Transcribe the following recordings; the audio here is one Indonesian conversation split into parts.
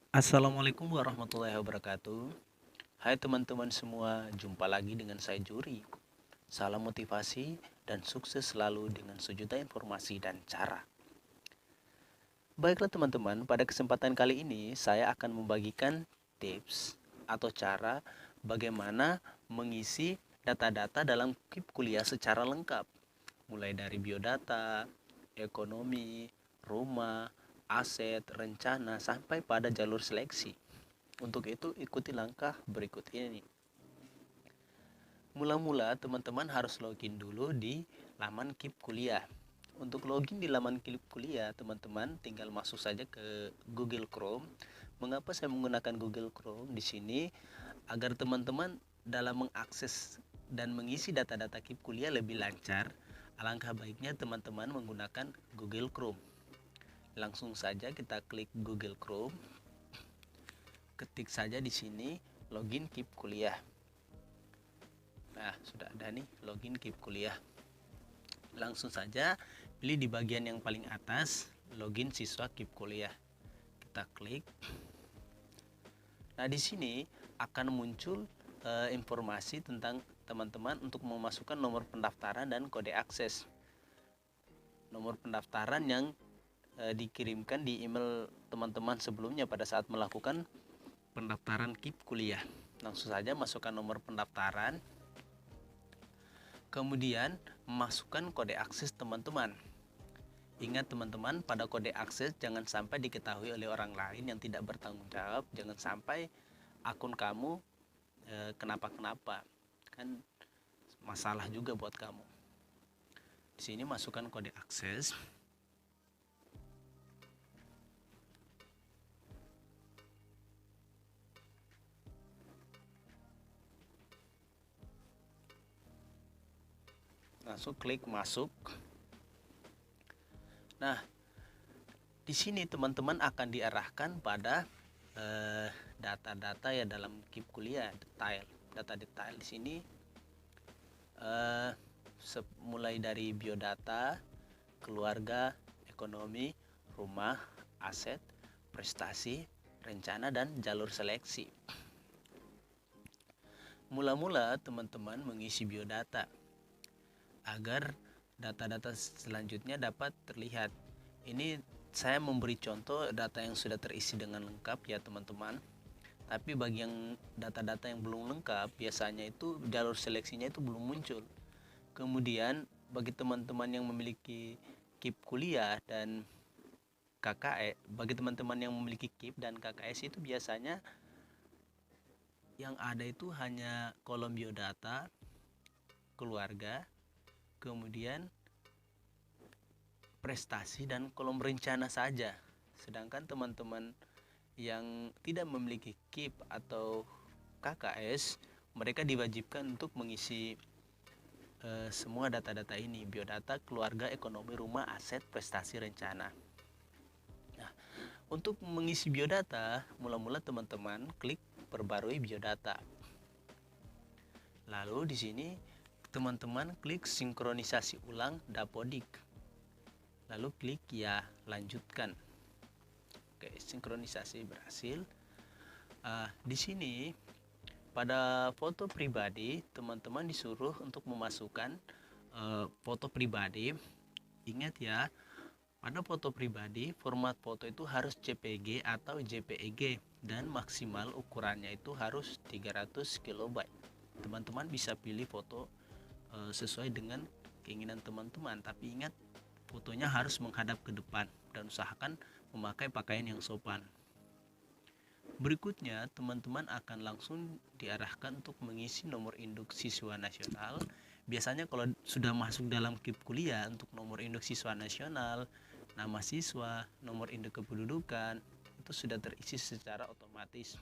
Assalamualaikum warahmatullahi wabarakatuh. Hai teman-teman semua, jumpa lagi dengan saya Juri. Salam motivasi dan sukses selalu dengan sejuta informasi dan cara. Baiklah teman-teman, pada kesempatan kali ini saya akan membagikan tips atau cara bagaimana mengisi data-data dalam KIP kuliah secara lengkap. Mulai dari biodata, ekonomi, rumah, aset, rencana, sampai pada jalur seleksi. Untuk itu, ikuti langkah berikut ini. Mula-mula, teman-teman harus login dulu di laman KIP kuliah. Untuk login di laman KIP kuliah, teman-teman tinggal masuk saja ke Google Chrome. Mengapa saya menggunakan Google Chrome di sini? Agar teman-teman dalam mengakses dan mengisi data-data KIP kuliah lebih lancar, alangkah baiknya teman-teman menggunakan Google Chrome. Langsung saja kita klik Google Chrome. Ketik saja di sini login KIP kuliah. Nah, sudah ada nih login KIP kuliah. Langsung saja pilih di bagian yang paling atas login siswa KIP kuliah. Kita klik. Nah, di sini akan muncul informasi tentang teman-teman untuk memasukkan nomor pendaftaran dan kode akses. Nomor pendaftaran yang dikirimkan di email teman-teman sebelumnya pada saat melakukan pendaftaran KIP kuliah. Langsung saja masukkan nomor pendaftaran, kemudian masukkan kode akses teman-teman. Ingat teman-teman, pada kode akses jangan sampai diketahui oleh orang lain yang tidak bertanggung jawab. Jangan sampai akun kamu kenapa-kenapa, kan masalah juga buat kamu. Di sini masukkan kode akses. Langsung klik masuk. Nah, di sini teman-teman akan diarahkan pada data-data ya dalam KIP kuliah, data detail di sini mulai dari biodata, keluarga, ekonomi, rumah, aset, prestasi, rencana, dan jalur seleksi. Mula-mula teman-teman mengisi biodata agar data-data selanjutnya dapat terlihat. Ini saya memberi contoh data yang sudah terisi dengan lengkap ya teman-teman. Tapi bagi yang data-data yang belum lengkap, biasanya itu jalur seleksinya itu belum muncul. Kemudian bagi teman-teman yang memiliki KIP kuliah dan KKS, bagi teman-teman yang memiliki KIP dan KKS itu biasanya yang ada itu hanya kolom biodata, keluarga, kemudian prestasi dan kolom rencana saja. Sedangkan teman-teman yang tidak memiliki KIP atau KKS, mereka diwajibkan untuk mengisi semua data-data ini: biodata, keluarga, ekonomi, rumah, aset, prestasi, rencana. Nah, untuk mengisi biodata, mula-mula teman-teman klik perbarui biodata. Lalu di sini teman-teman klik sinkronisasi ulang Dapodik. Lalu klik ya, lanjutkan. Oke, sinkronisasi berhasil. Di sini pada foto pribadi teman-teman disuruh untuk memasukkan foto pribadi. Ingat ya, pada foto pribadi format foto itu harus JPG atau JPEG dan maksimal ukurannya itu harus 300 KB. Teman-teman bisa pilih foto sesuai dengan keinginan teman-teman, tapi ingat fotonya harus menghadap ke depan dan usahakan memakai pakaian yang sopan. Berikutnya, teman-teman akan langsung diarahkan untuk mengisi nomor induk siswa nasional. Biasanya kalau sudah masuk dalam KIP kuliah, untuk nomor induk siswa nasional, nama siswa, nomor induk kependudukan, itu sudah terisi secara otomatis.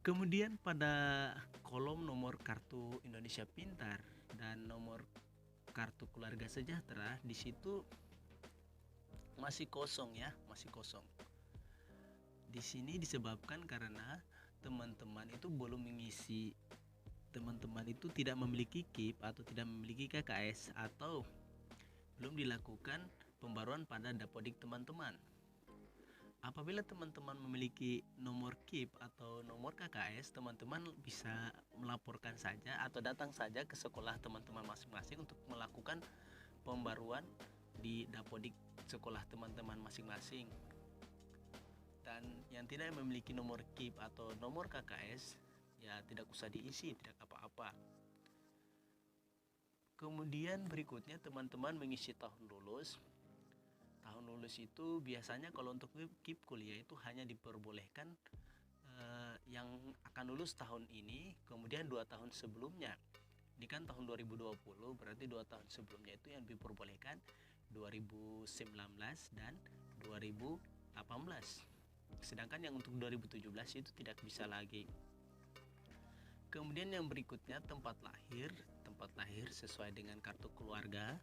Kemudian pada kolom nomor kartu Indonesia Pintar dan nomor kartu keluarga sejahtera, di situ masih kosong ya, masih kosong. Di sini disebabkan karena teman-teman itu belum mengisi, teman-teman itu tidak memiliki KIP atau tidak memiliki KKS atau belum dilakukan pembaruan pada Dapodik teman-teman. Apabila teman-teman memiliki nomor KIP atau nomor KKS, teman-teman bisa melaporkan saja atau datang saja ke sekolah teman-teman masing-masing untuk melakukan pembaruan di Dapodik sekolah teman-teman masing-masing. Dan yang tidak memiliki nomor KIP atau nomor KKS, ya tidak usah diisi, tidak apa-apa. Kemudian berikutnya teman-teman mengisi tahun lulus. Tahun lulus itu biasanya kalau untuk KIP kuliah itu hanya diperbolehkan yang akan lulus tahun ini, kemudian 2 tahun sebelumnya. Ini kan tahun 2020, berarti 2 tahun sebelumnya itu yang diperbolehkan 2019 dan 2018. Sedangkan yang untuk 2017 itu tidak bisa lagi. Kemudian yang berikutnya tempat lahir. Tempat lahir sesuai dengan kartu keluarga,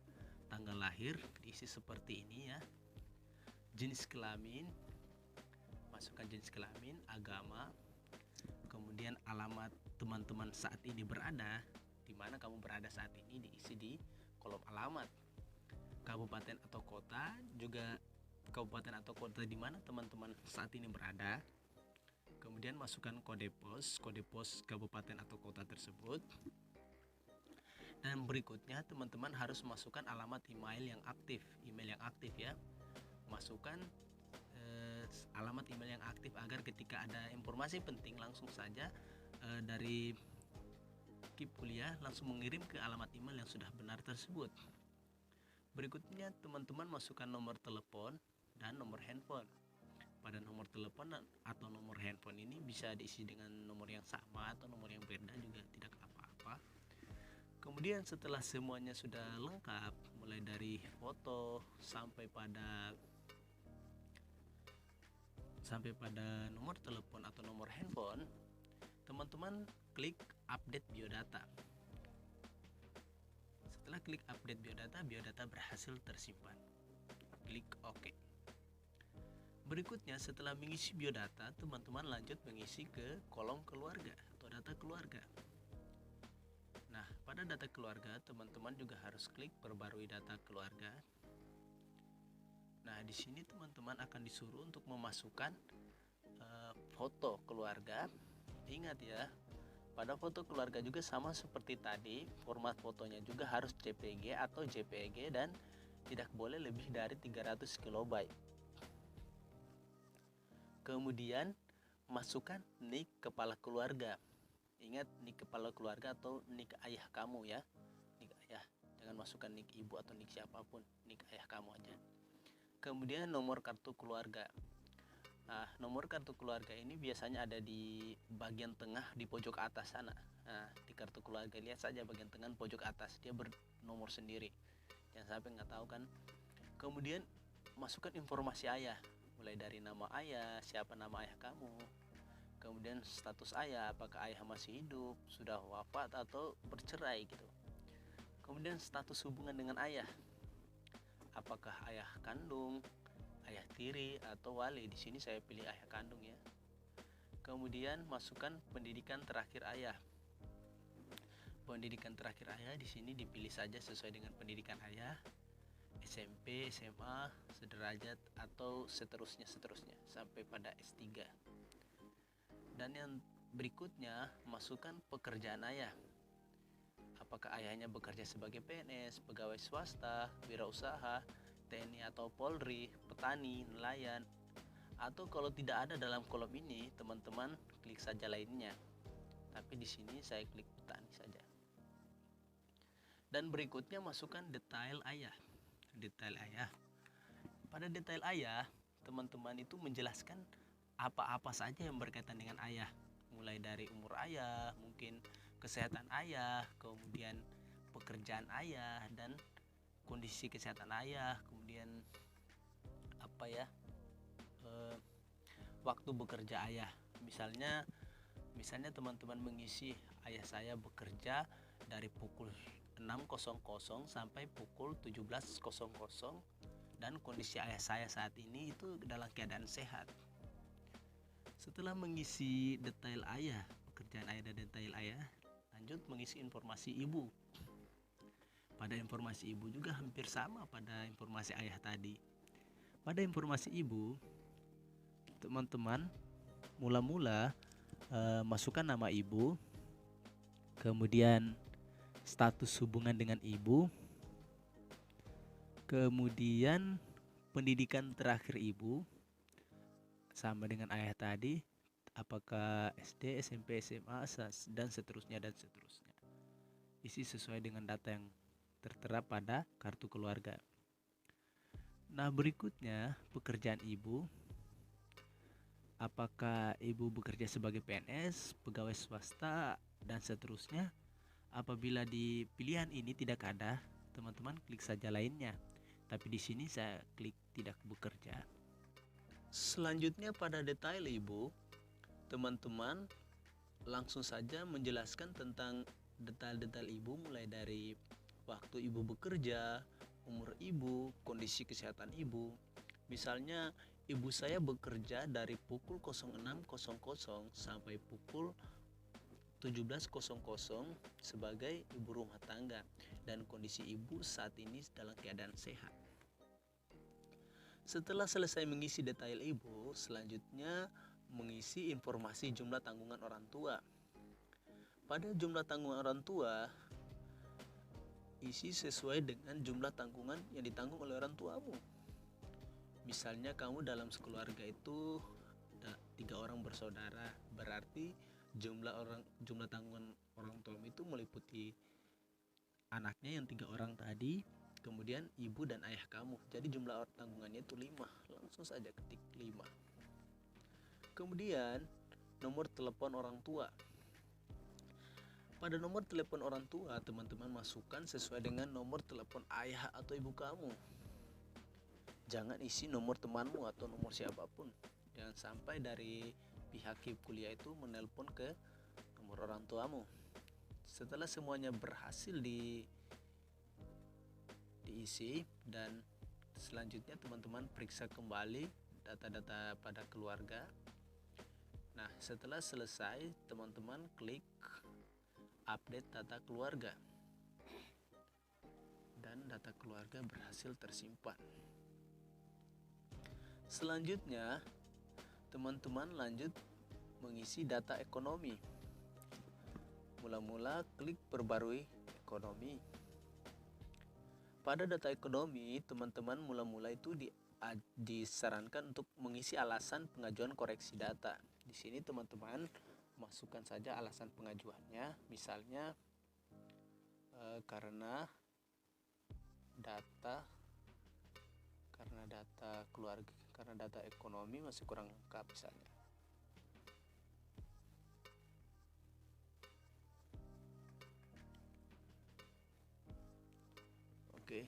tanggal lahir diisi seperti ini ya. Jenis kelamin, masukkan jenis kelamin, agama, kemudian alamat teman-teman saat ini berada, di mana kamu berada saat ini diisi di kolom alamat. Kabupaten atau kota, juga kabupaten atau kota di mana teman-teman saat ini berada. Kemudian masukkan kode pos kabupaten atau kota tersebut. Dan berikutnya teman-teman harus masukkan alamat email yang aktif ya. Masukkan alamat email yang aktif agar ketika ada informasi penting langsung saja dari KIP kuliah langsung mengirim ke alamat email yang sudah benar tersebut. Berikutnya teman-teman masukkan nomor telepon dan nomor handphone. Pada nomor telepon atau nomor handphone ini bisa diisi dengan nomor yang sama atau nomor yang beda juga tidak apa-apa. Kemudian setelah semuanya sudah lengkap, mulai dari foto sampai pada nomor telepon atau nomor handphone, teman-teman klik update biodata. Setelah klik update biodata berhasil tersimpan. Klik OK. Berikutnya setelah mengisi biodata, teman-teman lanjut mengisi ke kolom keluarga atau data keluarga. Nah, pada data keluarga, teman-teman juga harus klik perbarui data keluarga. Nah, di sini teman-teman akan disuruh untuk memasukkan foto keluarga. Ingat ya, pada foto keluarga juga sama seperti tadi, format fotonya juga harus JPG atau JPEG dan tidak boleh lebih dari 300 KB. Kemudian, masukkan nik kepala keluarga. Ingat nik kepala keluarga atau nik ayah kamu ya, nik ayah, jangan masukkan nik ibu atau nik siapapun, nik ayah kamu aja. Kemudian nomor kartu keluarga. Nah, nomor kartu keluarga ini biasanya ada di bagian tengah di pojok atas sana. Nah, di kartu keluarga lihat saja bagian tengah pojok atas, dia bernomor sendiri, jangan sampai nggak tahu kan. Kemudian masukkan informasi ayah, mulai dari nama ayah, siapa nama ayah kamu, kemudian status ayah, apakah ayah masih hidup, sudah wafat atau bercerai gitu. Kemudian status hubungan dengan ayah, apakah ayah kandung, ayah tiri atau wali. Di sini saya pilih ayah kandung ya. Kemudian masukkan pendidikan terakhir ayah. Pendidikan terakhir ayah di sini dipilih saja sesuai dengan pendidikan ayah, SMP, SMA, sederajat atau seterusnya sampai pada S3. Dan yang berikutnya, masukkan pekerjaan ayah. Apakah ayahnya bekerja sebagai PNS, pegawai swasta, wirausaha, TNI atau Polri, petani, nelayan, atau kalau tidak ada dalam kolom ini, teman-teman klik saja lainnya. Tapi di sini saya klik petani saja. Dan berikutnya masukkan detail ayah. Detail ayah. Pada detail ayah, teman-teman itu menjelaskan apa-apa saja yang berkaitan dengan ayah, mulai dari umur ayah, mungkin kesehatan ayah, kemudian pekerjaan ayah dan kondisi kesehatan ayah, kemudian waktu bekerja ayah. Misalnya teman-teman mengisi ayah saya bekerja dari pukul 6.00 sampai pukul 17.00 dan kondisi ayah saya saat ini itu dalam keadaan sehat. Setelah mengisi detail ayah, pekerjaan ayah dan detail ayah, lanjut mengisi informasi ibu. Pada informasi ibu juga hampir sama pada informasi ayah tadi. Pada informasi ibu, teman-teman mula-mula masukkan nama ibu, kemudian status hubungan dengan ibu, kemudian pendidikan terakhir ibu sama dengan ayah tadi, apakah SD, SMP, SMA, dan seterusnya dan seterusnya. Isi sesuai dengan data yang tertera pada kartu keluarga. Nah, berikutnya pekerjaan ibu. Apakah ibu bekerja sebagai PNS, pegawai swasta, dan seterusnya? Apabila di pilihan ini tidak ada, teman-teman klik saja lainnya. Tapi di sini saya klik tidak bekerja. Selanjutnya pada detail ibu, teman-teman langsung saja menjelaskan tentang detail-detail ibu, mulai dari waktu ibu bekerja, umur ibu, kondisi kesehatan ibu. Misalnya ibu saya bekerja dari pukul 06.00 sampai pukul 17.00 sebagai ibu rumah tangga, dan kondisi ibu saat ini dalam keadaan sehat. Setelah selesai mengisi detail ibu, selanjutnya mengisi informasi jumlah tanggungan orang tua. Pada jumlah tanggungan orang tua, isi sesuai dengan jumlah tanggungan yang ditanggung oleh orang tuamu. Misalnya kamu dalam sekeluarga itu 3 orang bersaudara, berarti jumlah tanggungan orang tuamu itu meliputi anaknya yang 3 orang tadi, kemudian ibu dan ayah kamu. Jadi jumlah tanggungannya itu 5. Langsung saja ketik 5. Kemudian nomor telepon orang tua. Pada nomor telepon orang tua, teman-teman masukkan sesuai dengan nomor telepon ayah atau ibu kamu. Jangan isi nomor temanmu atau nomor siapapun. Jangan sampai dari pihak KIP kuliah itu menelpon ke nomor orang tuamu. Setelah semuanya berhasil diisi, dan selanjutnya teman-teman periksa kembali data-data pada keluarga. Nah, setelah selesai, teman-teman klik update data keluarga, dan data keluarga berhasil tersimpan. Selanjutnya, teman-teman lanjut mengisi data ekonomi. Mula-mula klik perbarui ekonomi. Pada data ekonomi, teman-teman mula-mula itu disarankan untuk mengisi alasan pengajuan koreksi data. Di sini teman-teman masukkan saja alasan pengajuannya, misalnya karena data keluarga, karena data ekonomi masih kurang lengkap misalnya. Oke.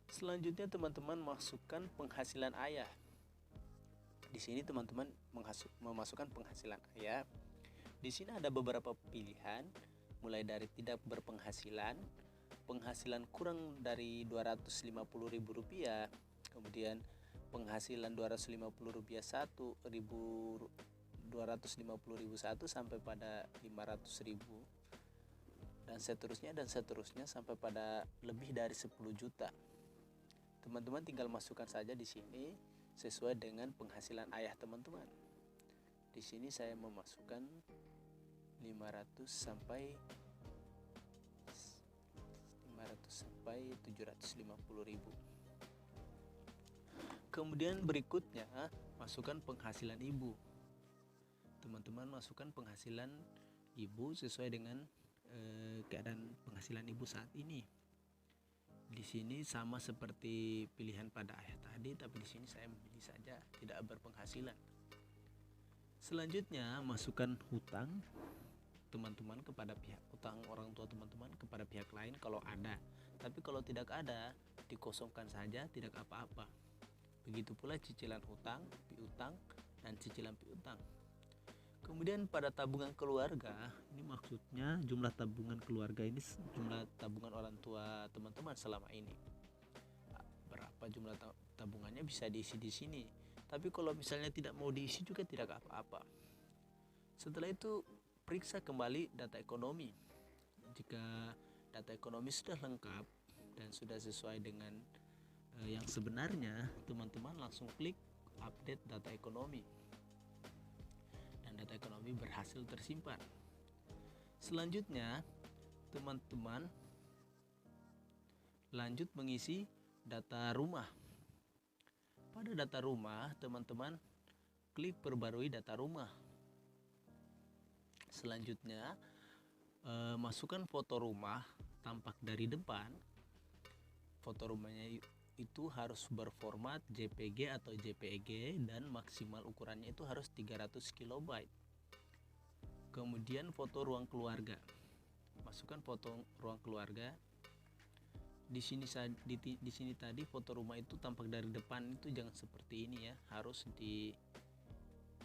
Selanjutnya teman-teman masukkan penghasilan ayah. Di sini teman-teman memasukkan penghasilan ayah. Di sini ada beberapa pilihan, mulai dari tidak berpenghasilan, penghasilan kurang dari Rp250.000, kemudian penghasilan Rp250.000 sampai pada Rp500.000, dan seterusnya sampai pada lebih dari 10 juta. Teman-teman tinggal masukkan saja di sini sesuai dengan penghasilan ayah teman-teman. Di sini saya memasukkan 500 sampai 750.000. Kemudian berikutnya masukkan penghasilan ibu. Teman-teman masukkan penghasilan ibu sesuai dengan keadaan penghasilan ibu saat ini. Di sini sama seperti pilihan pada ayah tadi, tapi di sini saya memilih saja tidak berpenghasilan. Selanjutnya masukkan hutang teman-teman kepada pihak utang orang tua teman-teman kepada pihak lain kalau ada. Tapi kalau tidak ada, dikosongkan saja, tidak apa-apa. Begitu pula cicilan hutang, piutang, dan cicilan piutang. Kemudian pada tabungan keluarga, ini maksudnya jumlah tabungan keluarga ini jumlah tabungan orang tua teman-teman selama ini. Berapa jumlah tabungannya bisa diisi di sini. Tapi kalau misalnya tidak mau diisi juga tidak apa-apa. Setelah itu periksa kembali data ekonomi. Jika data ekonomi sudah lengkap dan sudah sesuai dengan yang sebenarnya, teman-teman langsung klik update data ekonomi. tapi berhasil tersimpan. Selanjutnya, teman-teman lanjut mengisi data rumah. Pada data rumah, teman-teman klik perbarui data rumah. Selanjutnya, masukkan foto rumah tampak dari depan. Foto rumahnya itu harus berformat JPG atau JPEG dan maksimal ukurannya itu harus 300 KB. Kemudian foto ruang keluarga. Masukkan foto ruang keluarga. Di sini tadi foto rumah itu tampak dari depan itu jangan seperti ini ya. Harus di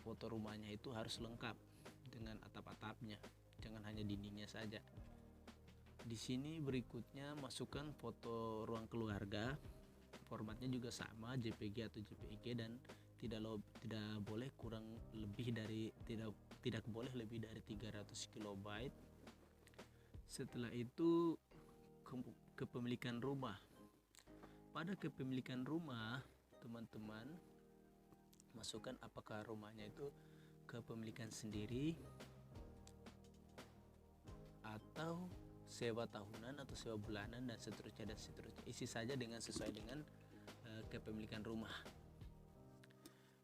foto rumahnya itu harus lengkap dengan atap-atapnya. Jangan hanya dindingnya saja. Di sini berikutnya masukkan foto ruang keluarga. Formatnya juga sama JPG atau JPEG dan tidak boleh kurang lebih dari tidak boleh lebih dari 300 KB. Setelah itu kepemilikan rumah. Pada kepemilikan rumah, teman-teman masukkan apakah rumahnya itu kepemilikan sendiri atau sewa tahunan atau sewa bulanan dan seterusnya. Isi saja sesuai dengan kepemilikan rumah.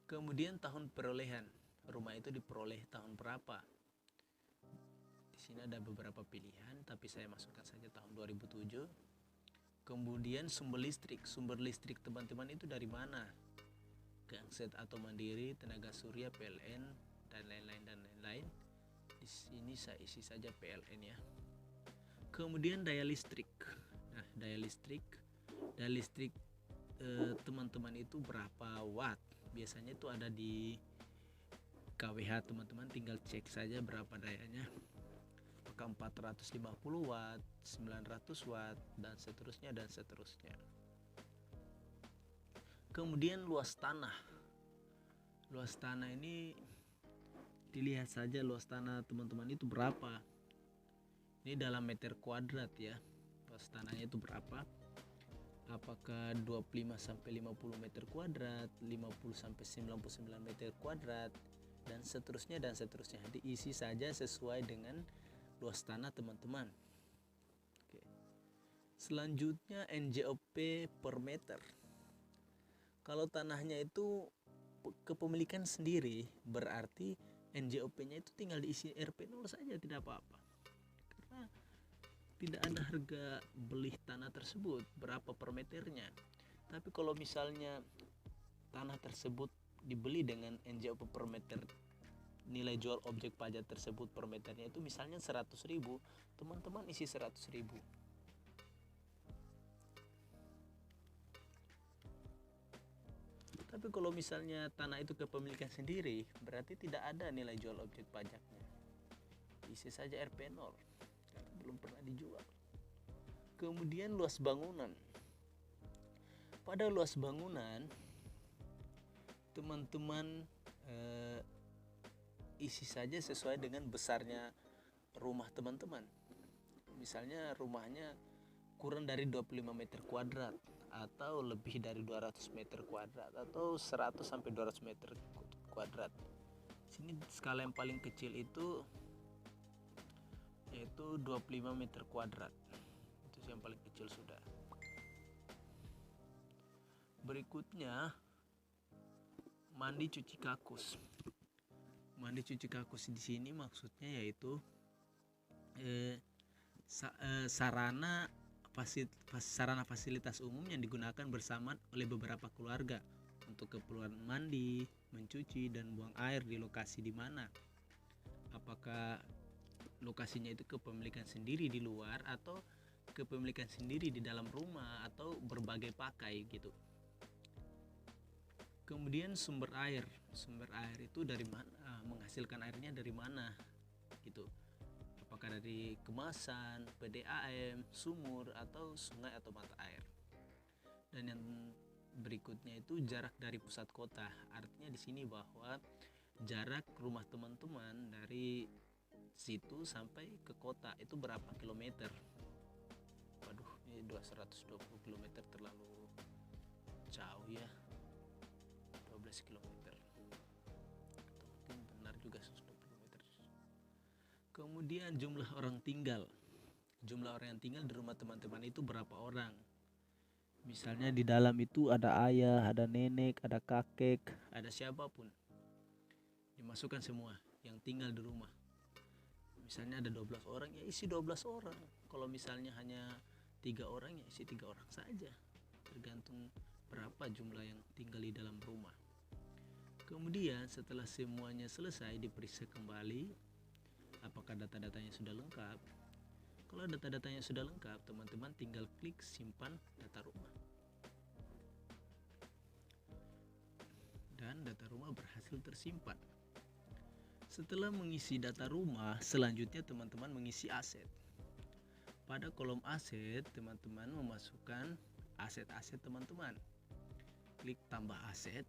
Kemudian tahun perolehan. Rumah itu diperoleh tahun berapa? Di sini ada beberapa pilihan, tapi saya masukkan saja tahun 2007. Kemudian sumber listrik. Sumber listrik teman-teman itu dari mana? Genset atau mandiri, tenaga surya, PLN, dan lain-lain. Di sini saya isi saja PLN ya. Kemudian daya listrik. Nah, daya listrik teman-teman itu berapa watt? Biasanya itu ada di kWh, teman-teman tinggal cek saja berapa dayanya. Apakah 450 watt, 900 watt dan seterusnya. Kemudian luas tanah. Luas tanah ini dilihat saja luas tanah teman-teman itu berapa. Ini dalam meter kuadrat ya. Luas tanahnya itu berapa? Apakah 25 sampai 50 meter kuadrat, 50 sampai 99 meter kuadrat dan seterusnya. Diisi saja sesuai dengan luas tanah teman-teman. Oke. Selanjutnya NJOP per meter. Kalau tanahnya itu kepemilikan sendiri, berarti NJOP-nya itu tinggal diisi RP0 saja, tidak apa-apa. Karena tidak ada harga beli tanah tersebut berapa per meternya. Tapi kalau misalnya tanah tersebut dibeli dengan NJOP per meter, nilai jual objek pajak tersebut per meternya itu misalnya 100.000, teman-teman isi 100.000. Tapi kalau misalnya tanah itu kepemilikan sendiri, berarti tidak ada nilai jual objek pajaknya. Isi saja RP0 karena belum pernah dijual. Kemudian luas bangunan. Pada luas bangunan, teman-teman isi saja sesuai dengan besarnya rumah teman-teman. Misalnya rumahnya kurang dari 25 meter kuadrat atau lebih dari 200 meter kuadrat atau 100 sampai 200 meter kuadrat. Sini skala yang paling kecil itu yaitu 25 meter kuadrat. Itu yang paling kecil sudah. Berikutnya mandi cuci kakus. Mandi cuci kakus di sini maksudnya yaitu sarana fasilitas umum yang digunakan bersama oleh beberapa keluarga untuk keperluan mandi, mencuci dan buang air di lokasi di mana. Apakah lokasinya itu kepemilikan sendiri di luar atau kepemilikan sendiri di dalam rumah atau berbagai pakai gitu. Kemudian sumber air itu dari mana, menghasilkan airnya dari mana gitu. Apakah dari kemasan, PDAM, sumur atau sungai atau mata air. Dan yang berikutnya itu jarak dari pusat kota. Artinya di sini bahwa jarak rumah teman-teman dari situ sampai ke kota itu berapa kilometer. Waduh, ini 220 km terlalu jauh ya. 12 km. Atau mungkin benar juga 120 km. Kemudian jumlah orang tinggal. Jumlah orang yang tinggal di rumah teman-teman itu berapa orang? Misalnya di dalam itu ada ayah, ada nenek, ada kakek, ada siapapun. Dimasukkan semua yang tinggal di rumah. Misalnya ada 12 orang, ya isi 12 orang. Kalau misalnya hanya 3 orang, ya isi 3 orang saja. Tergantung berapa jumlah yang tinggal di dalam rumah. Kemudian setelah semuanya selesai diperiksa kembali apakah data-datanya sudah lengkap. Kalau data-datanya sudah lengkap, teman-teman tinggal klik simpan data rumah. Dan data rumah berhasil tersimpan. Setelah mengisi data rumah, selanjutnya teman-teman mengisi aset. Pada kolom aset, teman-teman memasukkan aset-aset teman-teman. Klik tambah aset.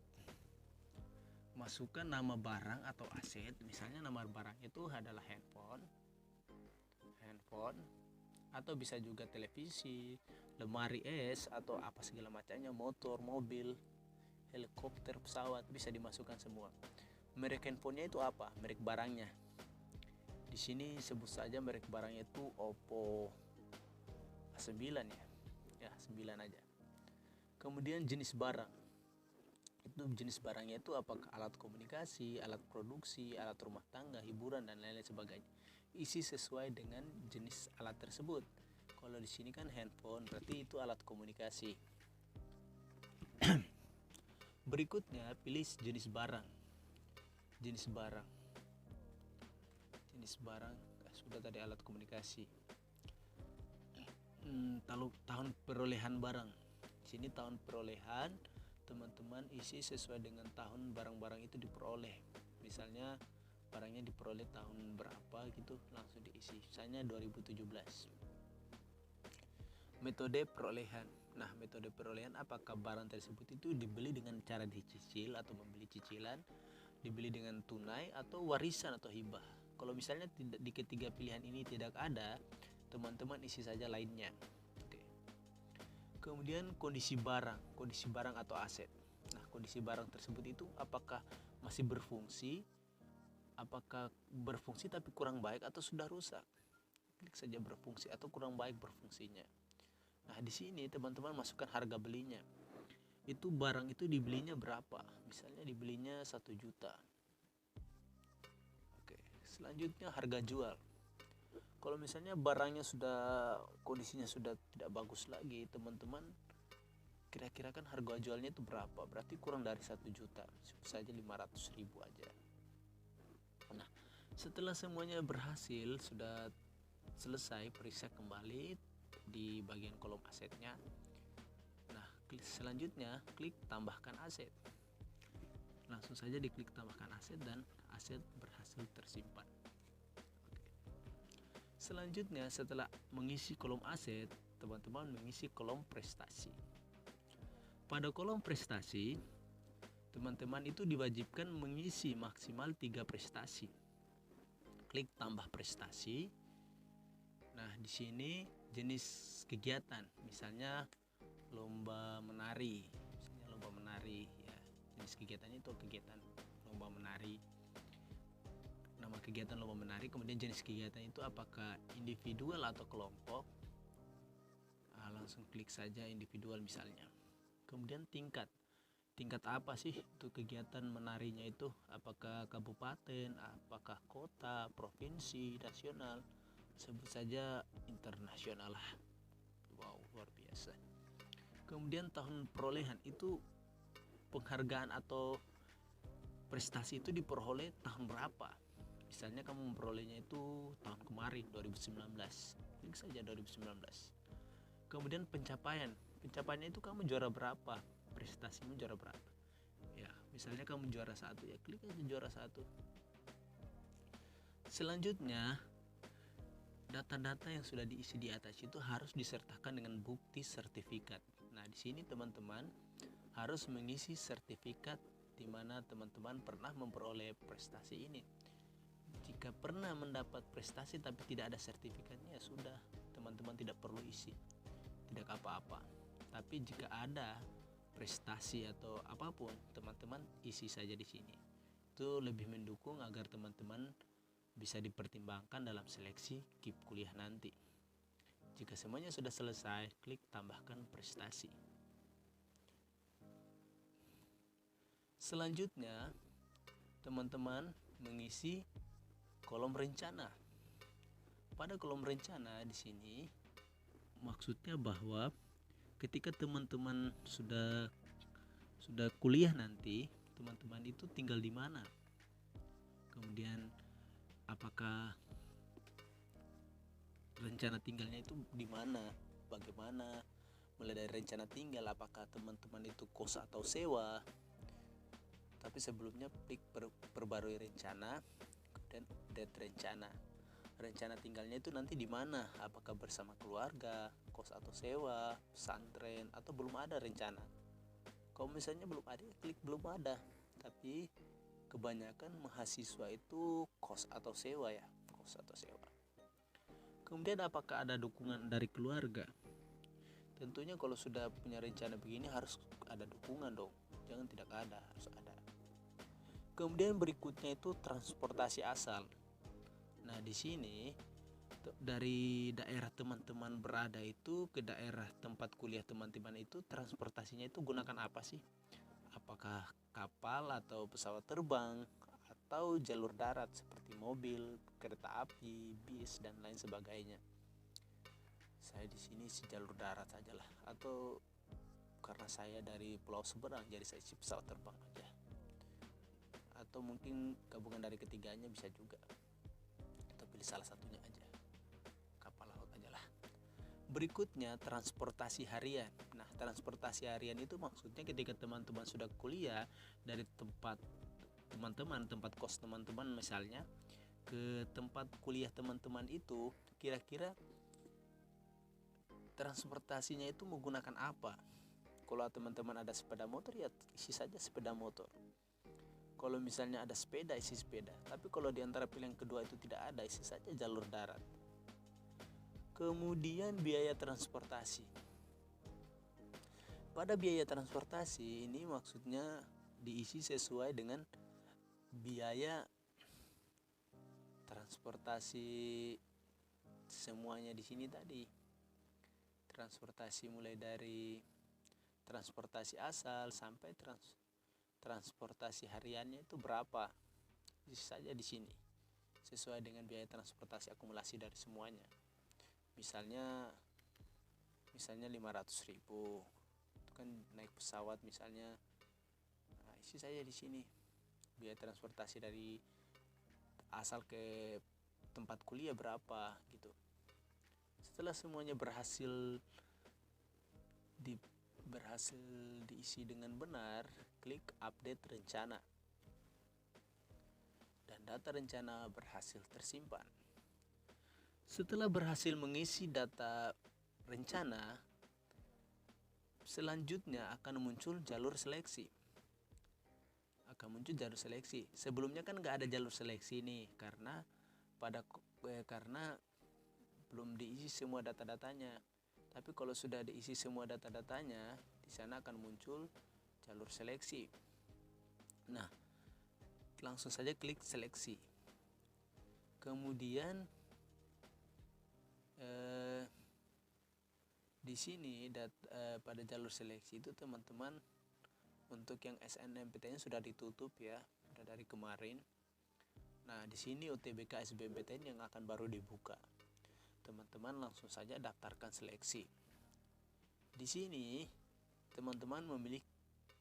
Masukkan nama barang atau aset. Misalnya nama barang itu adalah handphone, atau bisa juga televisi, lemari es, atau apa segala macamnya, motor, mobil, helikopter, pesawat, bisa dimasukkan semua. Merek handphonenya itu apa? Merek barangnya. Di sini sebut saja merek barangnya itu Oppo A9 ya. Ya, 9 aja. Kemudian jenis barang. Itu jenis barangnya itu apakah alat komunikasi, alat produksi, alat rumah tangga, hiburan dan lain-lain sebagainya. Isi sesuai dengan jenis alat tersebut. Kalau di sini kan handphone, berarti itu alat komunikasi. Berikutnya pilih jenis barang. Jenis barang sudah tadi alat komunikasi. Tahun perolehan barang. Di sini tahun perolehan, teman-teman isi sesuai dengan tahun barang-barang itu diperoleh. Misalnya barangnya diperoleh tahun berapa gitu, langsung diisi. Misalnya 2017. Metode perolehan. Nah, metode perolehan apakah barang tersebut itu dibeli dengan cara dicicil atau membeli cicilan, dibeli dengan tunai atau warisan atau hibah. Kalau misalnya tidak di ketiga pilihan ini tidak ada, teman-teman isi saja lainnya. Oke. Kemudian kondisi barang atau aset. Nah, kondisi barang tersebut itu apakah masih berfungsi, apakah berfungsi tapi kurang baik atau sudah rusak. Klik saja berfungsi atau kurang baik berfungsinya. Nah, di sini teman-teman masukkan harga belinya. Itu barang itu dibelinya berapa? Misalnya dibelinya 1 juta. Oke, selanjutnya harga jual. Kalau misalnya barangnya sudah kondisinya sudah tidak bagus lagi, teman-teman kira-kira kan harga jualnya itu berapa? Berarti kurang dari 1 juta, sebut saja 500.000 aja. Nah, setelah semuanya berhasil, sudah selesai, periksa kembali di bagian kolom asetnya. Nah, selanjutnya klik tambahkan aset. Langsung saja diklik tambahkan aset dan aset berhasil tersimpan. Oke. Selanjutnya setelah mengisi kolom aset, teman-teman mengisi kolom prestasi. Pada kolom prestasi, teman-teman itu diwajibkan mengisi maksimal 3 prestasi. Klik tambah prestasi. Nah, di sini jenis kegiatan, misalnya lomba menari, ya. Jenis kegiatannya itu kegiatan lomba menari. Nama kegiatan lomba menari, kemudian jenis kegiatan itu apakah individual atau kelompok. Langsung klik saja individual misalnya. Kemudian tingkat apa sih itu kegiatan menarinya itu, apakah kabupaten, apakah kota, provinsi, nasional, sebut saja internasional lah. Wow, luar biasa. Kemudian tahun perolehan itu penghargaan atau prestasi itu diperoleh tahun berapa. Misalnya kamu memperolehnya itu tahun kemarin 2019, klik saja 2019. Kemudian pencapaiannya itu kamu juara berapa, prestasimu juara berapa. Ya, misalnya kamu juara 1, ya klik aja juara 1. Selanjutnya data-data yang sudah diisi di atas itu harus disertakan dengan bukti sertifikat. Nah, di sini teman-teman harus mengisi sertifikat di mana teman-teman pernah memperoleh prestasi ini. Jika pernah mendapat prestasi tapi tidak ada sertifikatnya, ya sudah, teman-teman tidak perlu isi, tidak apa-apa. Tapi jika ada prestasi atau apapun, teman-teman isi saja di sini. Itu lebih mendukung agar teman-teman bisa dipertimbangkan dalam seleksi KIP kuliah nanti. Jika semuanya sudah selesai, klik tambahkan prestasi. Selanjutnya, teman-teman mengisi kolom rencana. Pada kolom rencana di sini maksudnya bahwa ketika teman-teman sudah kuliah nanti, teman-teman itu tinggal di mana? Kemudian apakah rencana tinggalnya itu di mana? Bagaimana? Mulai dari rencana tinggal, apakah teman-teman itu kos atau sewa? Tapi sebelumnya klik perbarui rencana, kemudian update rencana. Rencana tinggalnya itu nanti di mana? Apakah bersama keluarga, kos atau sewa, pesantren, atau belum ada rencana? Kalau misalnya belum ada, klik belum ada. Tapi kebanyakan mahasiswa itu kos atau sewa ya, kos atau sewa. Kemudian apakah ada dukungan dari keluarga? Tentunya kalau sudah punya rencana begini harus ada dukungan dong. Jangan tidak ada, harus ada. Kemudian berikutnya itu transportasi asal. Nah, di sini dari daerah teman-teman berada itu ke daerah tempat kuliah teman-teman itu transportasinya itu gunakan apa sih? Apakah kapal atau pesawat terbang atau jalur darat seperti mobil, kereta api, bis dan lain sebagainya. Saya di sini jalur darat sajalah, atau karena saya dari Pulau Seberang jadi saya pesawat terbang aja. Atau mungkin gabungan dari ketiganya bisa juga. Atau pilih salah satunya aja. Kapal laut aja lah. Berikutnya transportasi harian. Nah, transportasi harian itu maksudnya ketika teman-teman sudah kuliah dari tempat teman-teman, tempat kos teman-teman misalnya ke tempat kuliah teman-teman itu, kira-kira transportasinya itu menggunakan apa? Kalau teman-teman ada sepeda motor ya isi saja sepeda motor. Kalau misalnya ada sepeda, isi sepeda. Tapi kalau di antara pilihan kedua itu tidak ada, isi saja jalur darat. Kemudian biaya transportasi. Pada biaya transportasi ini maksudnya diisi sesuai dengan biaya transportasi semuanya di sini tadi. Transportasi mulai dari transportasi asal sampai transportasi hariannya itu berapa? Isi saja di sini. Sesuai dengan biaya transportasi akumulasi dari semuanya. Misalnya 500.000 itu kan naik pesawat misalnya. Nah, isi saja di sini biaya transportasi dari asal ke tempat kuliah berapa gitu. Setelah semuanya berhasil diisi dengan benar, klik update rencana. Dan data rencana berhasil tersimpan. Setelah berhasil mengisi data rencana, selanjutnya akan muncul jalur seleksi. Sebelumnya kan nggak ada jalur seleksi nih, karena belum diisi semua data-datanya. Tapi kalau sudah diisi semua data-datanya, di sana akan muncul jalur seleksi. Nah, langsung saja klik seleksi. Kemudian di sini pada jalur seleksi itu teman-teman untuk yang SNMPTN sudah ditutup ya, sudah dari kemarin. Nah, di sini UTBK SBMPTN yang akan baru dibuka. Teman-teman langsung saja daftarkan seleksi. Di sini teman-teman memilih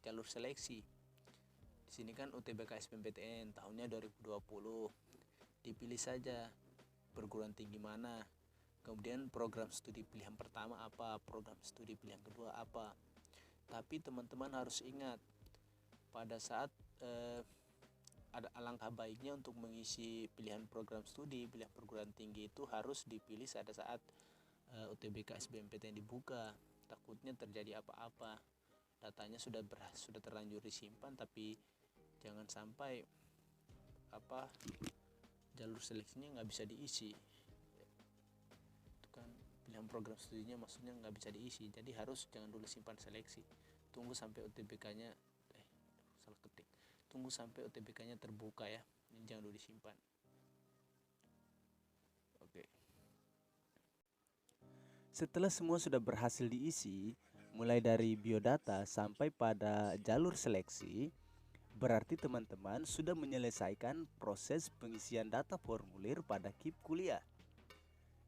jalur seleksi. Di sini kan UTBK SBMPTN tahunnya 2020. Dipilih saja perguruan tinggi mana. Kemudian program studi pilihan pertama apa, program studi pilihan kedua apa. Tapi teman-teman harus ingat pada saat ada alangkah baiknya untuk mengisi pilihan program studi, pilihan perguruan tinggi itu harus dipilih pada saat UTBK SBMPTN dibuka. Takutnya terjadi apa-apa. Datanya sudah terlanjur disimpan, tapi jangan sampai jalur seleksinya nggak bisa diisi. Itu kan pilihan program studinya maksudnya nggak bisa diisi. Jadi jangan dulu simpan seleksi. Tunggu sampai UTBK-nya Tunggu sampai UTBK-nya terbuka ya. Ini jangan dulu disimpan. Setelah semua sudah berhasil diisi, mulai dari biodata sampai pada jalur seleksi, berarti teman-teman sudah menyelesaikan proses pengisian data formulir pada KIP kuliah.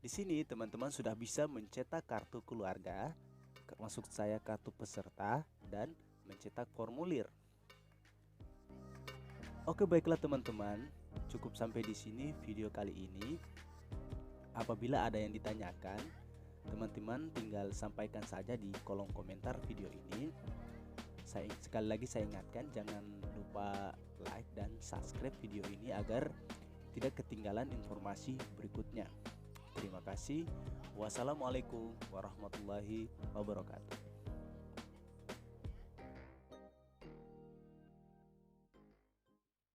Di sini teman-teman sudah bisa mencetak kartu keluarga, maksud saya kartu peserta, dan mencetak formulir. Oke, baiklah teman-teman, cukup sampai di sini video kali ini. Apabila ada yang ditanyakan, teman-teman tinggal sampaikan saja di kolom komentar video ini. Sekali lagi saya ingatkan, jangan lupa like dan subscribe video ini agar tidak ketinggalan informasi berikutnya. Terima kasih. Wassalamualaikum warahmatullahi wabarakatuh.